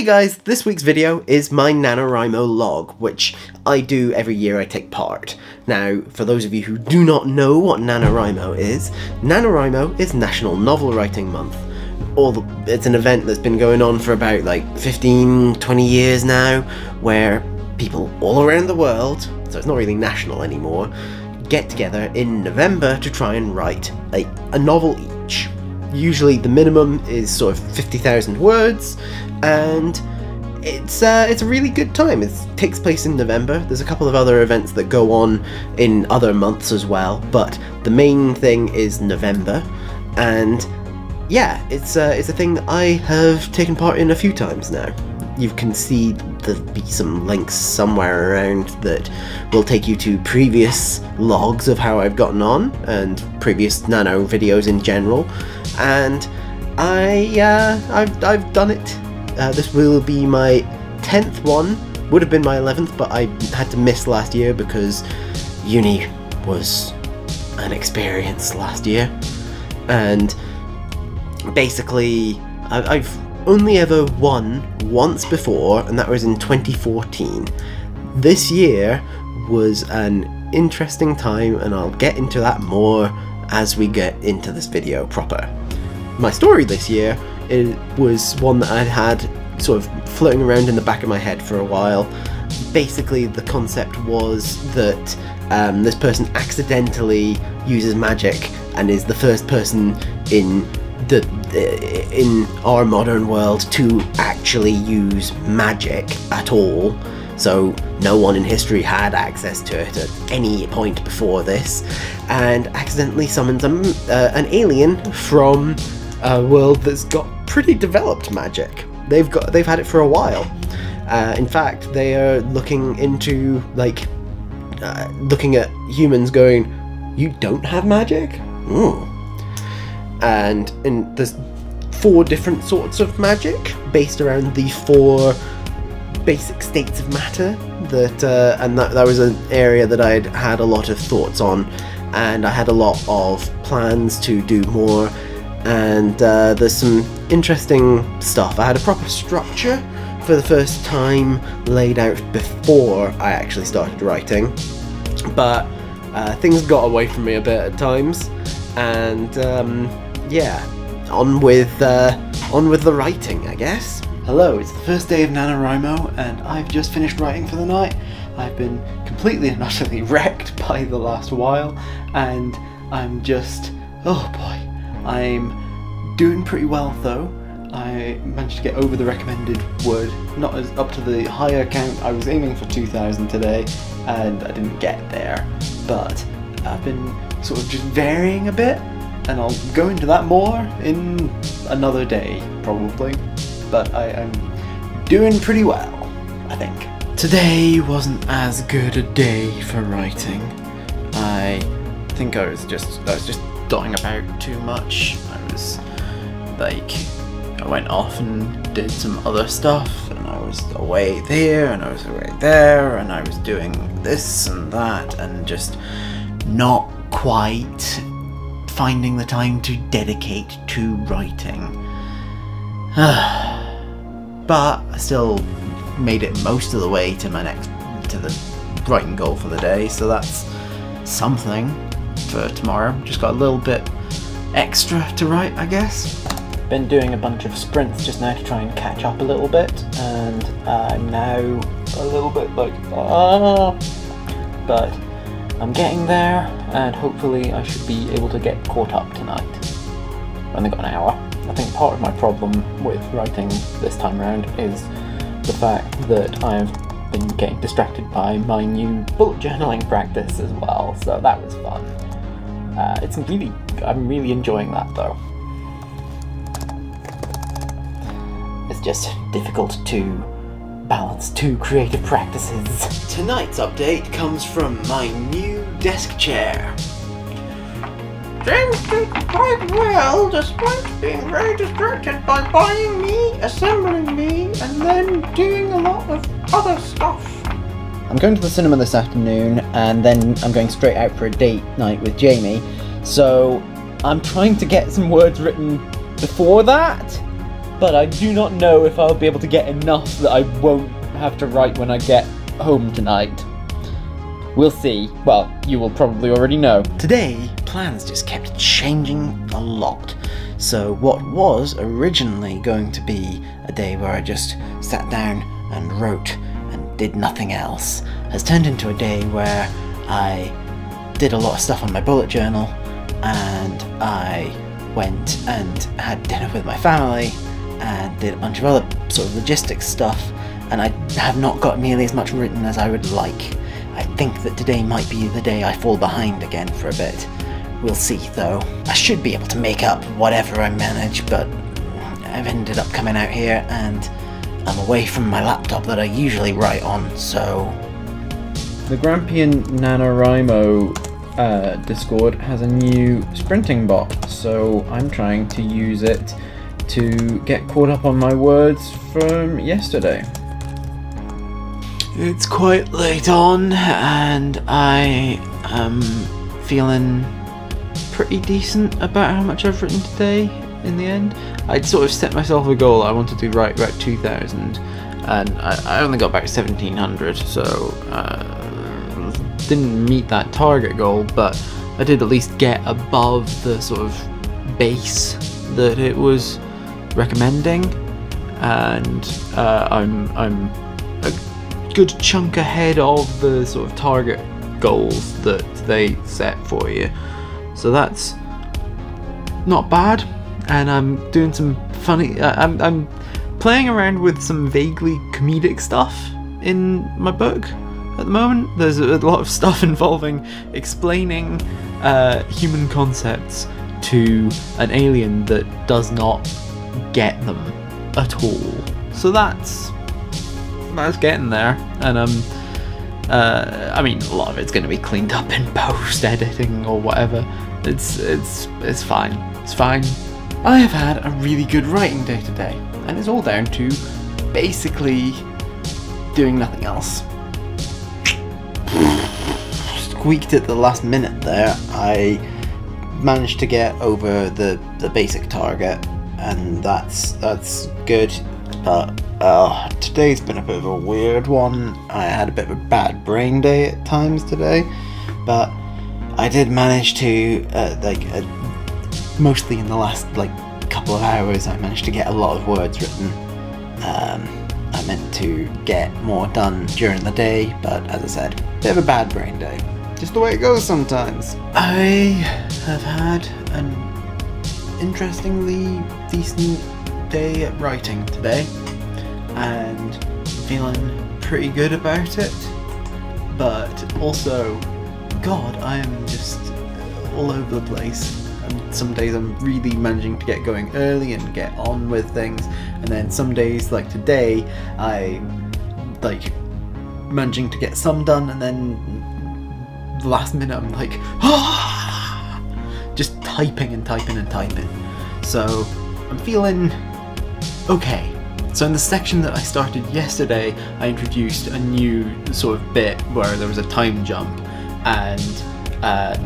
guys, this week's video is my NaNoWriMo log, which I do every year I take part. Now, for those of you who do not know what NaNoWriMo is National Novel Writing Month. It's an event that's been going on for about like 15-20 years now, where people all around the world, so it's not really national anymore, get together in November to try and write a novel each. Usually the minimum is sort of 50,000 words, and it's a really good time. It takes place in November. There's a couple of other events that go on in other months as well, but the main thing is November, and yeah, it's a thing that I have taken part in a few times now. You can see there'll be some links somewhere around that will take you to previous logs of how I've gotten on, and previous Nano videos in general, and I've done it. This will be my 10th one, would have been my 11th, but I had to miss last year because uni was an experience last year, and basically I've only ever won once before, and that was in 2014. This year was an interesting time, and I'll get into that more as we get into this video proper. My story this year was one that I'd had sort of floating around in the back of my head for a while. Basically the concept was that this person accidentally uses magic and is the first person in our modern world to actually use magic at all. So no one in history had access to it at any point before this, and accidentally summons an alien from a world that's got pretty developed magic. They've had it for a while. In fact, they are looking into looking at humans, going, "You don't have magic?" Ooh. And there's 4 different sorts of magic based around the 4 basic states of matter and that was an area that I'd had a lot of thoughts on, and I had a lot of plans to do more, and there's some interesting stuff. I had a proper structure for the first time laid out before I actually started writing, but things got away from me a bit at times, and yeah, on with the writing, I guess. Hello, it's the first day of NaNoWriMo, and I've just finished writing for the night. I've been completely and utterly wrecked by the last while, and I'm just, oh boy, I'm doing pretty well though. I managed to get over the recommended word, not as up to the higher count. I was aiming for 2,000 today, and I didn't get there, but I've been sort of just varying a bit, and I'll go into that more in another day, probably. But I'm doing pretty well, I think. Today wasn't as good a day for writing. I think I was just dotting about too much. I went off and did some other stuff, and I was away there, and I was away there, and I was doing this and that, and just not quite finding the time to dedicate to writing. But I still made it most of the way to the writing goal for the day, so that's something for tomorrow. Just got a little bit extra to write, I guess. Been doing a bunch of sprints just now to try and catch up a little bit, and I'm now a little bit like, but I'm getting there, and hopefully I should be able to get caught up tonight. I've only got an hour. I think part of my problem with writing this time around is the fact that I've been getting distracted by my new bullet journaling practice as well, so that was fun. I'm really enjoying that though. It's just difficult to balance 2 creative practices. Tonight's update comes from my new desk chair. James did quite well, despite being very distracted by buying me, assembling me, and then doing a lot of other stuff. I'm going to the cinema this afternoon, and then I'm going straight out for a date night with Jamie, so I'm trying to get some words written before that, but I do not know if I'll be able to get enough that I won't have to write when I get home tonight. We'll see. Well, you will probably already know. Today, plans just kept changing a lot. So what was originally going to be a day where I just sat down and wrote and did nothing else has turned into a day where I did a lot of stuff on my bullet journal, and I went and had dinner with my family and did a bunch of other sort of logistics stuff, and I have not got nearly as much written as I would like. I think that today might be the day I fall behind again for a bit. We'll see though. I should be able to make up whatever I manage, but I've ended up coming out here and I'm away from my laptop that I usually write on, so... The Grampian NaNoWriMo Discord has a new sprinting bot, so I'm trying to use it to get caught up on my words from yesterday. It's quite late on, and I am feeling pretty decent about how much I've written today in the end. I'd sort of set myself a goal. I wanted to write about 2,000, and I only got about 1,700, so didn't meet that target goal, but I did at least get above the sort of base that it was recommending, and I'm a good chunk ahead of the sort of target goals that they set for you, so that's not bad. And I'm doing some funny, I'm playing around with some vaguely comedic stuff in my book at the moment. There's a lot of stuff involving explaining human concepts to an alien that does not get them at all, so that's getting there. And I mean, a lot of it's going to be cleaned up in post editing or whatever. It's fine. It's fine. I have had a really good writing day today, and it's all down to basically doing nothing else. Squeaked at the last minute there. I managed to get over the basic target, and that's good, but today's been a bit of a weird one. I had a bit of a bad brain day at times today, but I did manage to mostly in the last couple of hours I managed to get a lot of words written. I meant to get more done during the day, but as I said, bit of a bad brain day. Just the way it goes sometimes. I have had an interestingly decent day at writing today, and feeling pretty good about it, but also, God, I am just all over the place. And some days I'm really managing to get going early and get on with things, and then some days like today I managing to get some done, and then the last minute I'm like just typing and typing and typing. So I'm feeling okay. So in the section that I started yesterday, I introduced a new sort of bit where there was a time jump, and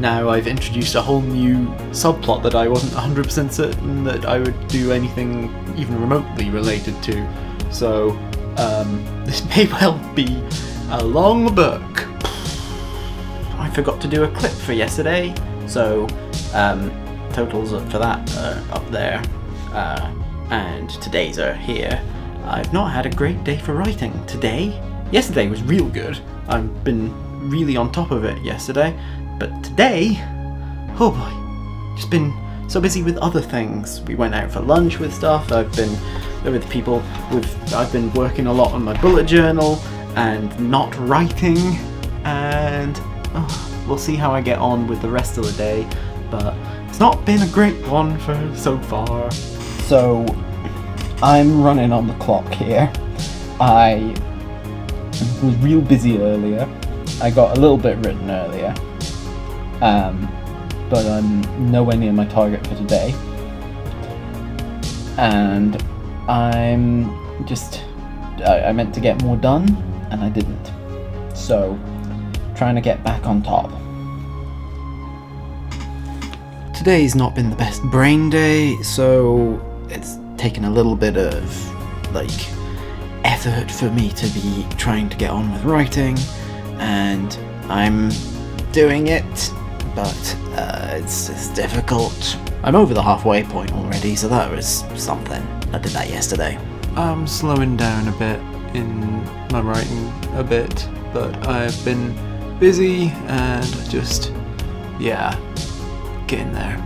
now I've introduced a whole new subplot that I wasn't 100% certain that I would do anything even remotely related to. So this may well be a long book. I forgot to do a clip for yesterday, so totals for that are up there, and today's are here. I've not had a great day for writing today. Yesterday was real good. I've been really on top of it yesterday. But today, oh boy, just been so busy with other things. We went out for lunch with stuff, I've been with people, I've been working a lot on my bullet journal and not writing, and we'll see how I get on with the rest of the day, but it's not been a great one for so far. So, I'm running on the clock here. I was real busy earlier. I got a little bit written earlier. But I'm nowhere near my target for today, and I meant to get more done and I didn't, so trying to get back on top. Today's not been the best brain day, so it's taken a little bit of like effort for me to be trying to get on with writing, and I'm doing it, but it's difficult. I'm over the halfway point already, so that was something. I did that yesterday. I'm slowing down a bit in my writing a bit, but I've been busy and just, yeah, getting there.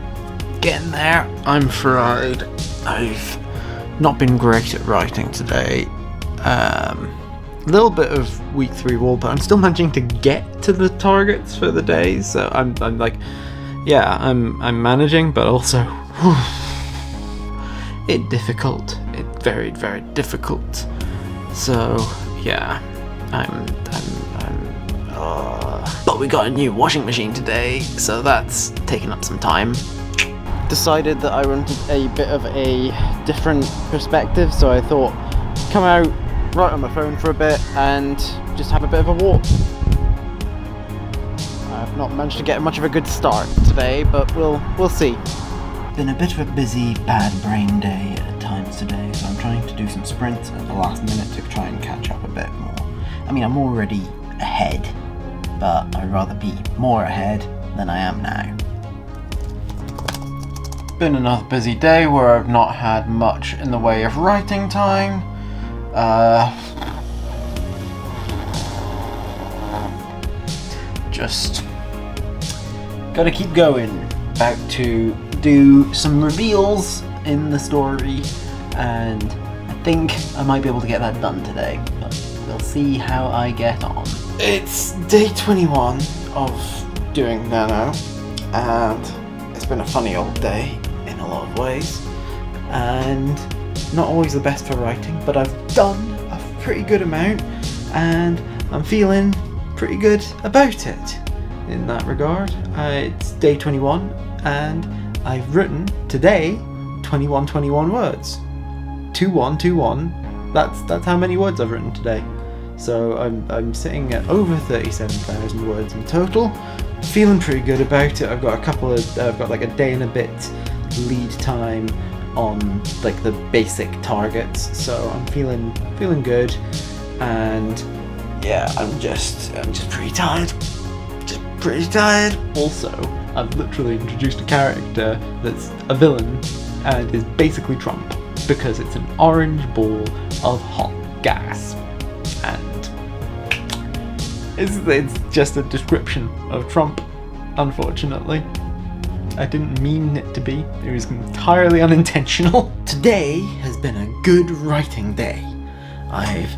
I'm fried. I've not been great at writing today. A little bit of week 3 wall, but I'm still managing to get to the targets for the days, so I'm like, yeah, I'm managing, but also it's difficult. It's very, very difficult. So yeah, but we got a new washing machine today, so that's taken up some time. Decided that I wanted a bit of a different perspective, so I thought come out, write on my phone for a bit and just have a bit of a walk. I've not managed to get much of a good start today, but we'll see. Been a bit of a busy, bad brain day at times today, so I'm trying to do some sprints at the last minute to try and catch up a bit more. I mean, I'm already ahead, but I'd rather be more ahead than I am now. Been another busy day where I've not had much in the way of writing time. Just gotta keep going. About to do some reveals in the story, and I think I might be able to get that done today, but we'll see how I get on. It's day 21 of doing Nano, and it's been a funny old day in a lot of ways, and not always the best for writing, but I've done a pretty good amount, and I'm feeling pretty good about it in that regard. It's day 21, and I've written today 21 words. 2121. That's how many words I've written today. So I'm sitting at over 37,000 words in total. Feeling pretty good about it. I've got like a day and a bit lead time on like the basic targets, so I'm feeling good, and yeah, I'm just pretty tired. Also, I've literally introduced a character that's a villain and is basically Trump, because it's an orange ball of hot gas, and it's just a description of Trump, unfortunately. I didn't mean it to be. It was entirely unintentional. Today has been a good writing day. I've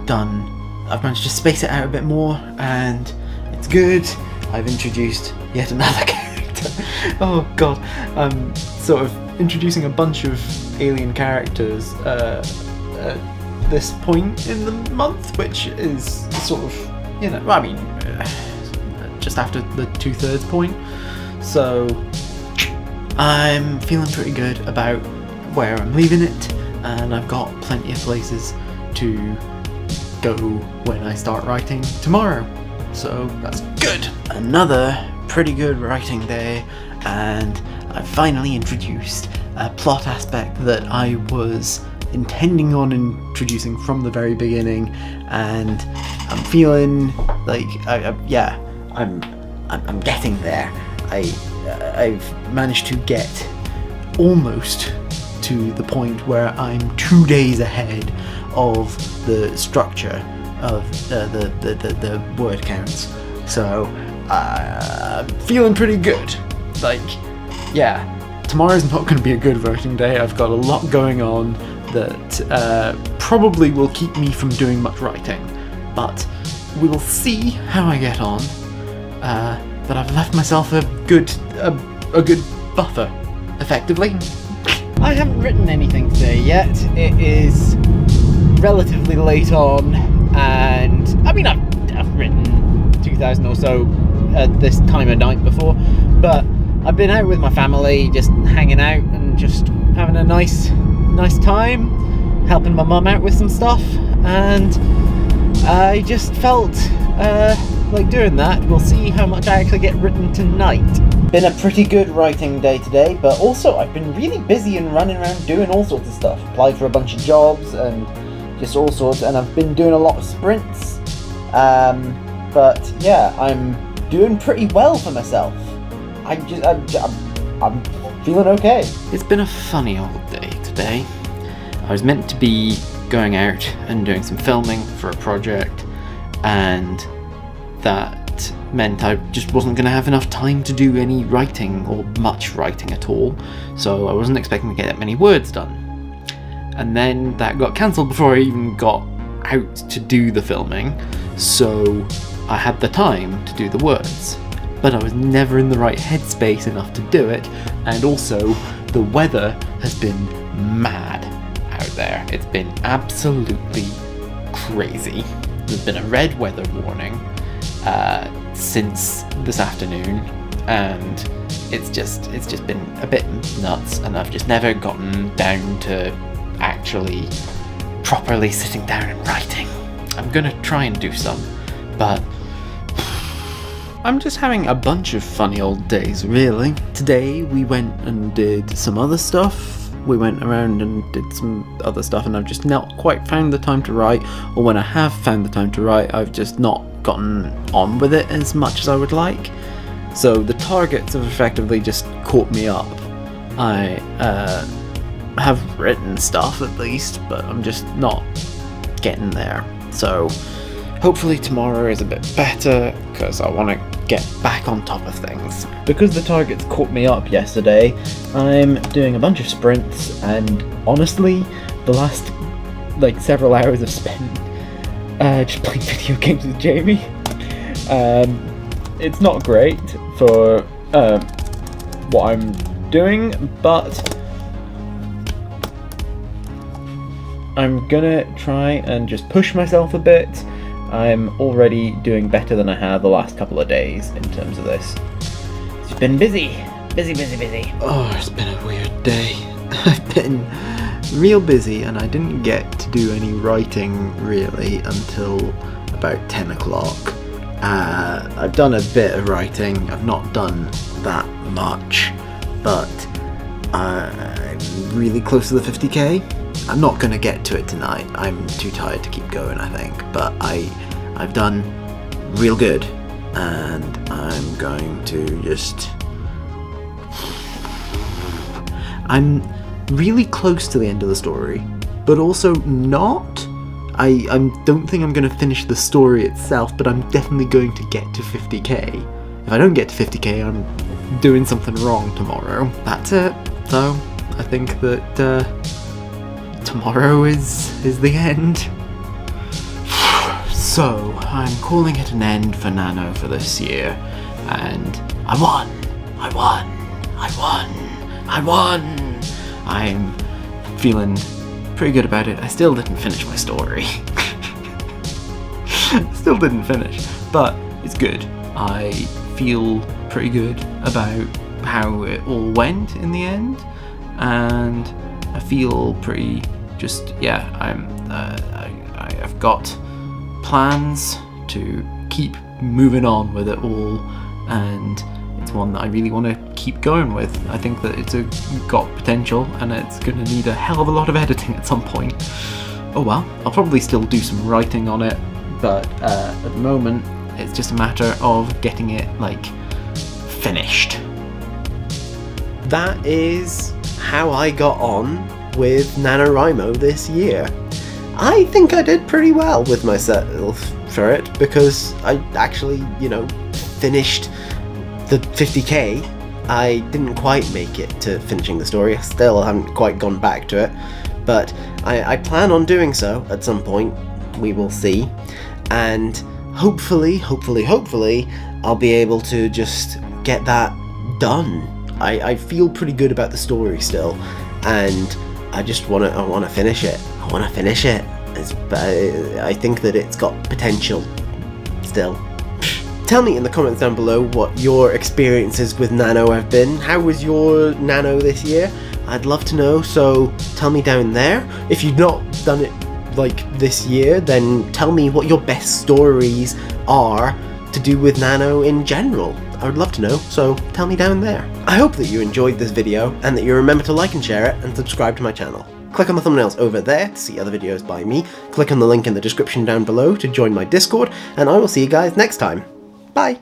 managed to space it out a bit more, and it's good. I've introduced yet another character. Oh god. I'm sort of introducing a bunch of alien characters at this point in the month, which is sort of, you know, I mean, just after the 2/3 point. So I'm feeling pretty good about where I'm leaving it, and I've got plenty of places to go when I start writing tomorrow. So that's good. Another pretty good writing day, and I've finally introduced a plot aspect that I was intending on introducing from the very beginning, and I'm feeling like I'm getting there. I've managed to get almost to the point where I'm 2 days ahead of the structure of the word counts. So I'm feeling pretty good. Like, yeah, tomorrow's not going to be a good writing day. I've got a lot going on that probably will keep me from doing much writing, but we'll see how I get on. But I've left myself a good buffer, effectively. I haven't written anything today yet. It is relatively late on, and I mean I've written 2,000 or so at this time of night before, but I've been out with my family, just hanging out and just having a nice time, helping my mum out with some stuff, and I just felt like doing that. We'll see how much I actually get written tonight. Been a pretty good writing day today, but also I've been really busy and running around doing all sorts of stuff. Applied for a bunch of jobs and just all sorts, and I've been doing a lot of sprints. But yeah, I'm doing pretty well for myself. I'm feeling okay. It's been a funny old day today. I was meant to be going out and doing some filming for a project, and that meant I just wasn't going to have enough time to do any writing or much writing at all, so I wasn't expecting to get that many words done. And then that got cancelled before I even got out to do the filming, so I had the time to do the words, but I was never in the right headspace enough to do it, and also the weather has been mad out there. It's been absolutely crazy. There's been a red weather warning since this afternoon, and it's just been a bit nuts, and I've just never gotten down to actually properly sitting down and writing. I'm gonna try and do some, but I'm just having a bunch of funny old days, really. Today we went and did some other stuff. We went around and did some other stuff, and I've just not quite found the time to write, or when I have found the time to write, I've just not gotten on with it as much as I would like. So the targets have effectively just caught me up. I have written stuff at least, but I'm just not getting there. So hopefully tomorrow is a bit better, because I want to get back on top of things. Because the targets caught me up yesterday, I'm doing a bunch of sprints, and honestly, the last like several hours I've spent just playing video games with Jamie. It's not great for what I'm doing, but I'm gonna try and just push myself a bit. I'm already doing better than I have the last couple of days in terms of this. It's been busy. Busy. Oh, it's been a weird day. I've been real busy, and I didn't get to do any writing really until about 10 o'clock. I've done a bit of writing. I've not done that much, but I'm really close to the 50k. I'm not going to get to it tonight. I'm too tired to keep going, I think, but I've done real good, and I'm going to just... I'm really close to the end of the story, but also not. I don't think I'm going to finish the story itself, but I'm definitely going to get to 50k. If I don't get to 50k, I'm doing something wrong tomorrow. That's it, though. I think that tomorrow is the end. So, I'm calling it an end for Nano for this year, and I won! I'm feeling pretty good about it. I still didn't finish my story. Still didn't finish, but it's good. I feel pretty good about how it all went in the end, and I feel pretty just, yeah, I've got plans to keep moving on with it all, and it's one that I really want to keep going with. I think that it's got potential, and it's going to need a hell of a lot of editing at some point. Oh well, I'll probably still do some writing on it, but at the moment it's just a matter of getting it, like, finished. That is how I got on with NaNoWriMo this year. I think I did pretty well with myself for it, because I actually, finished the 50k. I didn't quite make it to finishing the story. I still haven't quite gone back to it, but I plan on doing so at some point. We will see, and hopefully I'll be able to just get that done. I feel pretty good about the story still, and I want to finish it. I want to finish it. I think that it's got potential still. Tell me in the comments down below what your experiences with Nano have been. How was your Nano this year? I'd love to know, so tell me down there. If you've not done it like this year, then tell me what your best stories are to do with Nano in general? I would love to know, so tell me down there. I hope that you enjoyed this video and that you remember to like and share it and subscribe to my channel. Click on the thumbnails over there to see other videos by me, click on the link in the description down below to join my Discord, and I will see you guys next time. Bye!